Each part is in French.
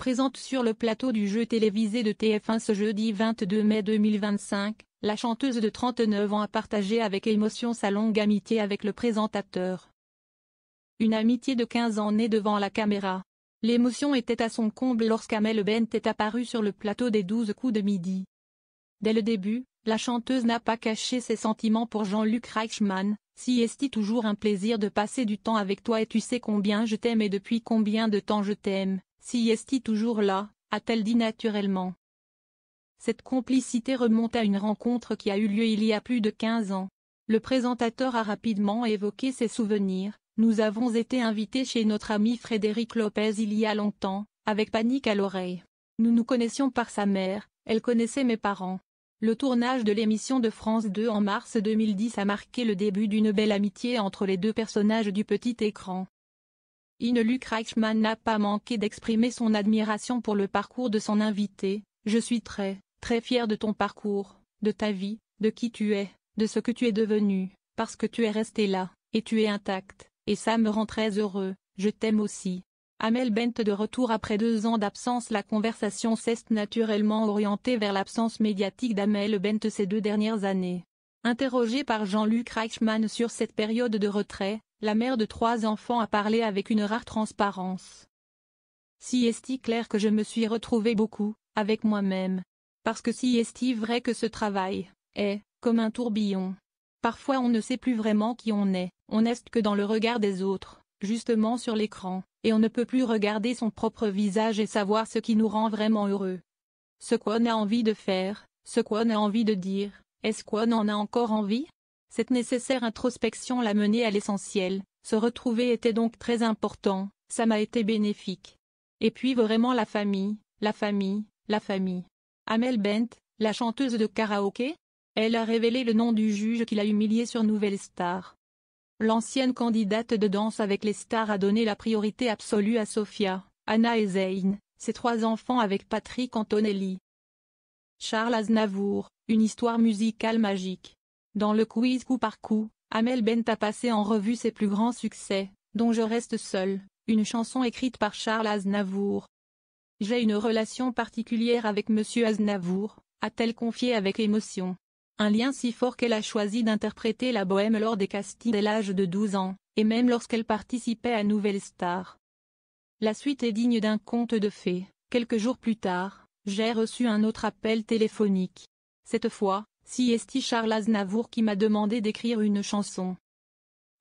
Présente sur le plateau du jeu télévisé de TF1 ce jeudi 22 mai 2025, la chanteuse de 39 ans a partagé avec émotion sa longue amitié avec le présentateur. Une amitié de 15 ans née devant la caméra. L'émotion était à son comble lorsqu'Amel Bent est apparue sur le plateau des 12 coups de midi. Dès le début, la chanteuse n'a pas caché ses sentiments pour Jean-Luc Reichmann. « Si est toujours un plaisir de passer du temps avec toi et tu sais combien je t'aime et depuis combien de temps je t'aime, si est toujours là », a-t-elle dit naturellement. Cette complicité remonte à une rencontre qui a eu lieu il y a plus de 15 ans. Le présentateur a rapidement évoqué ses souvenirs. « Nous avons été invités chez notre ami Frédéric Lopez il y a longtemps, avec Panique à l'oreille. Nous nous connaissions par sa mère, elle connaissait mes parents. Le tournage de l'émission de France 2 en mars 2010 a marqué le début d'une belle amitié entre les deux personnages du petit écran. » Jean-Luc Reichmann n'a pas manqué d'exprimer son admiration pour le parcours de son invité. « Je suis très fier de ton parcours, de ta vie, de qui tu es, de ce que tu es devenu, parce que tu es resté là, et tu es intact, et ça me rend très heureux, je t'aime aussi. » Amel Bent de retour après 2 ans d'absence. La conversation s'est naturellement orientée vers l'absence médiatique d'Amel Bent ces 2 dernières années. Interrogée par Jean-Luc Reichmann sur cette période de retrait, la mère de 3 enfants a parlé avec une rare transparence. « Si est clair que je me suis retrouvée beaucoup, avec moi-même. Parce que si est vrai que ce travail est comme un tourbillon. Parfois on ne sait plus vraiment qui on est que dans le regard des autres, justement sur l'écran. Et on ne peut plus regarder son propre visage et savoir ce qui nous rend vraiment heureux. Ce qu'on a envie de faire, ce qu'on a envie de dire, est-ce qu'on en a encore envie ? Cette nécessaire introspection l'a mené à l'essentiel. Se retrouver était donc très important, ça m'a été bénéfique. Et puis vraiment la famille. Amel Bent, la chanteuse de karaoké ? Elle a révélé le nom du juge qui l'a humiliée sur Nouvelle Star. L'ancienne candidate de Danse avec les stars a donné la priorité absolue à Sophia, Anna et Zayn, ses 3 enfants avec Patrick Antonelli. Charles Aznavour, une histoire musicale magique. Dans le quiz coup par coup, Amel Bent a passé en revue ses plus grands succès, dont Je reste seule, une chanson écrite par Charles Aznavour. « J'ai une relation particulière avec Monsieur Aznavour », a-t-elle confié avec émotion. Un lien si fort qu'elle a choisi d'interpréter la bohème lors des castings dès l'âge de 12 ans, et même lorsqu'elle participait à Nouvelle Star. La suite est digne d'un conte de fées. Quelques jours plus tard, j'ai reçu un autre appel téléphonique. Cette fois, c'est Charles Aznavour qui m'a demandé d'écrire une chanson.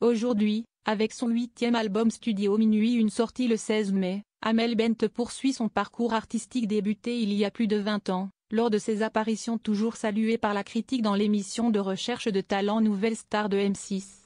Aujourd'hui, avec son 8e album studio Minuit, une sortie le 16 mai, Amel Bent poursuit son parcours artistique débuté il y a plus de 20 ans. Lors de ses apparitions toujours saluées par la critique dans l'émission de recherche de talent Nouvelle Star de M6.